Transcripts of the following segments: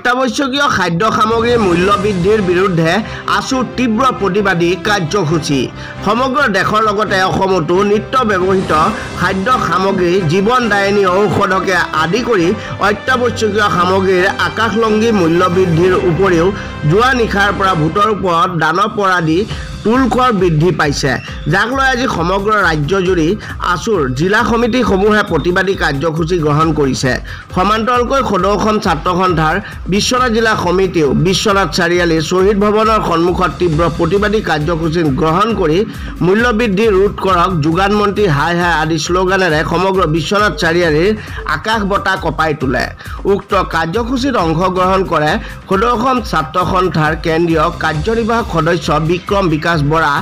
অত্যাৱশ্যকীয় খাদ্য সামগ্ৰীৰ মূল্য বৃদ্ধিৰ বিৰুদ্ধে আছুৰ তীব্ৰ প্ৰতিবাদী কাৰ্যসূচী। সমগ্ৰ দেশৰ লগতে অসমতো নিত্য ব্যৱহৃত খাদ্য সামগ্ৰী, জীৱনদায়িনী ঔষধকে আদি কৰি অত্যাৱশ্যকীয় সামগ্ৰীৰ আকাশলংঘী মূল্য বৃদ্ধিৰ উপৰিও যোৱা নিশাৰ পৰা ভোটৰ ওপৰত দানৱ পৰাদি তুলখৰ বৃদ্ধি পাইছে, যাক লৈ আজি সমগ্ৰ ৰাজ্যজুৰি আছুৰ জিলা সমিতিসমূহে প্ৰতিবাদী কাৰ্যসূচী গ্ৰহণ কৰিছে। সমান্তৰালকৈ সদৌ অসম ছাত্ৰ সন্থাৰ বিশ্বনাথ জিলা সমিতিও বিশ্বনাথ চাৰিআলি শ্বহীদ ভৱনৰ সন্মুখত তীব্ৰ প্ৰতিবাদী কাৰ্যসূচী গ্ৰহণ কৰি মূল্য বৃদ্ধি ৰোধ কৰক, যোগান মন্ত্ৰী হাই হাই আদি শ্লোগানেৰে সমগ্ৰ বিশ্বনাথ চাৰিআলিৰ আকাশ বঁটা কঁপাই তোলে। উক্ত কাৰ্যসূচীত অংশগ্ৰহণ কৰে সদৌ অসম ছাত্ৰ সন্থাৰ কেন্দ্ৰীয় কাৰ্যনিৰ্বাহক সদস্য বিক্ৰম বিকাশ বৰা,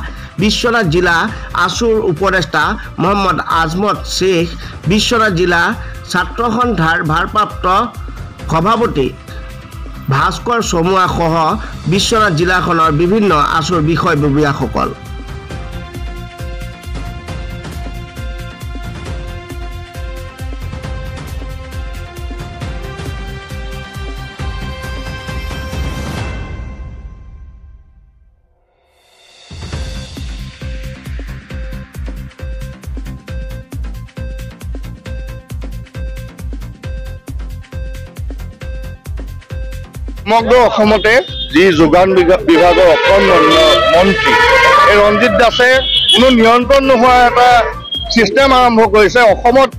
বিশ্বনাথ জিলা আছুৰ উপদেষ্টা মহম্মদ আজমত শ্বেখ, বিশ্বনাথ জিলা ছাত্ৰ সন্থাৰ ভাৰপ্ৰাপ্ত সভাপতি ভাস্কৰ চমুৱা সহ বিশ্বনাথ জিলাখনৰ বিভিন্ন আছুৰ বিষয়ববীয়াসকল। সমগ্ৰ অসমতে যি যোগান বিভাগৰ অসম মন্ত্ৰী এই ৰঞ্জিত দাসে কোনো নিয়ন্ত্ৰণ নোহোৱা এটা ছিষ্টেম আৰম্ভ কৰিছে। অসমত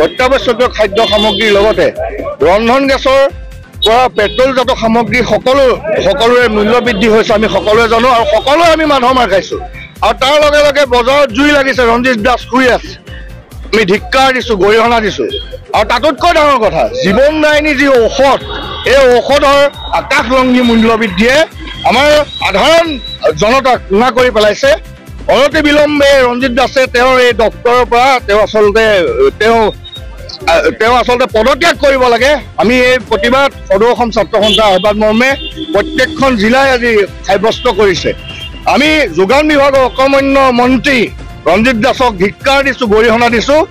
অত্যাৱশ্যকীয় খাদ্য সামগ্ৰীৰ লগতে ৰন্ধন গেছৰ পৰা পেট্ৰলজাত সামগ্ৰী সকলোৰে মূল্য বৃদ্ধি হৈছে, আমি সকলোৱে জানো আৰু সকলোৱে আমি মাধ মাৰ খাইছোঁ। আৰু তাৰ লগে লগে বজাৰত জুই লাগিছে, ৰঞ্জিত দাস শুই আছে, আমি ধিক্কাৰ দিছোঁ, গৰিহণা দিছোঁ। আৰু তাতোতকৈ ডাঙৰ কথা, জীৱনদায়িনী যি ঔষধ, এই ঔষধৰ আকাশলংঘী মূল্য বৃদ্ধিয়ে আমাৰ সাধাৰণ জনতাক কোঙা কৰি পেলাইছে। অনতি বিলম্বে ৰঞ্জিত দাসে তেওঁৰ এই দপ্তৰৰ পৰা তেওঁ আচলতে পদত্যাগ কৰিব লাগে। আমি এই প্ৰতিবাদ সদৌ অসম ছাত্ৰ সন্থাৰ আহ্বান মৰ্মে প্ৰত্যেকখন জিলাই আজি সাব্যস্ত কৰিছে। আমি যোগান বিভাগৰ অকৰ্মণ্য মন্ত্ৰী ৰঞ্জিত দাসক ধিক্কাৰ দিছোঁ, গৰিহণা দিছোঁ।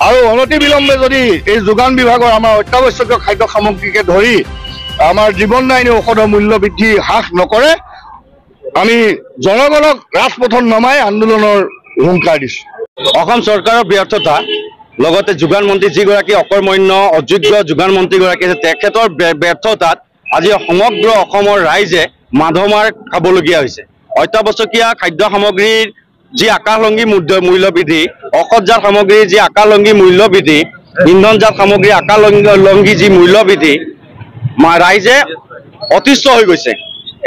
আৰু অনতি বিলম্বে যদি এই যোগান বিভাগৰ আমাৰ অত্যাৱশ্যকীয় খাদ্য সামগ্ৰীকে ধৰি আমাৰ জীৱনদায়িনী ঔষধৰ মূল্য বৃদ্ধি হ্ৰাস নকৰে, আমি জনগণক ৰাজপথত নমাই আন্দোলনৰ হুংকাৰ দিছোঁ। অসম চৰকাৰৰ ব্যৰ্থতা, লগতে যোগান মন্ত্ৰী যিগৰাকী অকৰ্মণ্য অযোগ্য যোগান মন্ত্ৰীগৰাকী আছে, তেখেতৰ ব্যৰ্থতাত আজি সমগ্ৰ অসমৰ ৰাইজে মাধমাৰ খাবলগীয়া হৈছে। অত্যাৱশ্যকীয় খাদ্য সামগ্ৰীৰ যি আকাশলংঘী মূল্য বৃদ্ধি, ঔষধজাত সামগ্ৰীৰ যি আকাশলংঘী মূল্য বৃদ্ধি, ইন্ধনজাত সামগ্ৰীৰ আকাশলংঘী যি মূল্য বৃদ্ধি, ৰাইজে অতিষ্ঠ হৈ গৈছে।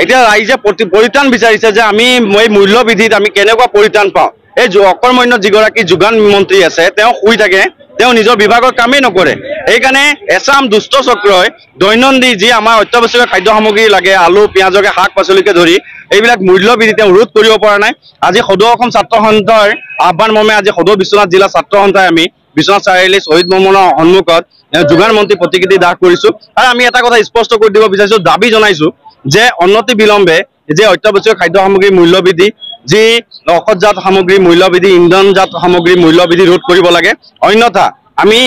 এতিয়া ৰাইজে পৰিত্ৰাণ বিচাৰিছে যে আমি এই মূল্য বৃদ্ধিত আমি কেনেকুৱা পৰিত্ৰাণ পাওঁ। এই অকৰ্মণ্য যিগৰাকী যোগান মন্ত্ৰী আছে, তেওঁ শুই থাকে, তেওঁ নিজৰ বিভাগৰ কামেই নকৰে। সেইকাৰণে এচাম দুষ্ট চক্ৰই দৈনন্দিন যি আমাৰ অত্যাৱশ্যকীয় খাদ্য সামগ্ৰী লাগে, আলু পিঁয়াজকে শাক পাচলিকে ধৰি এইবিলাক মূল্য বৃদ্ধি তেওঁ ৰোধ কৰিব পৰা নাই। আজি সদৌ অসম ছাত্ৰ সন্থাৰ আহ্বান মৰ্মে আজি সদৌ বিশ্বনাথ জিলা ছাত্ৰ সন্থাই আমি বিশ্বনাথ চাৰিআলি শ্বহীদ ভৱনৰ সন্মুখত যোগান মন্ত্ৰী প্ৰতিকৃতি দাহ কৰিছোঁ। আৰু আমি এটা কথা স্পষ্ট কৰি দিব বিচাৰিছোঁ, দাবী জনাইছোঁ যে অনতি বিলম্বে যে অত্যাৱশ্যকীয় খাদ্য সামগ্ৰীৰ মূল্য বৃদ্ধি, যি ঔষধজাত সামগ্ৰীৰ মূল্য বৃদ্ধি, ইন্ধনজাত সামগ্ৰীৰ মূল্য বৃদ্ধি ৰোধ কৰিব লাগে। অন্যথা আমি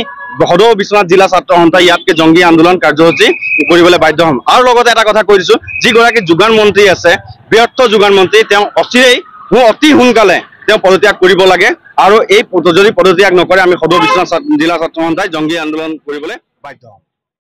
সদৌ বিশ্বনাথ জিলা ছাত্ৰ সন্থাই ইয়াতকৈ জংগী আন্দোলন কাৰ্যসূচী কৰিবলৈ বাধ্য হ'ম। আৰু লগতে এটা কথা কৈ দিছোঁ, যিগৰাকী যোগান মন্ত্ৰী আছে, ব্যৰ্থ যোগান মন্ত্ৰী, তেওঁ অতি সোনকালে তেওঁ পদত্যাগ কৰিব লাগে। আৰু এই যদি পদত্যাগ নকৰে, আমি সদৌ বিশ্বনাথ জিলা ছাত্ৰ সন্থাই জংগী আন্দোলন কৰিবলৈ বাধ্য হ'ম।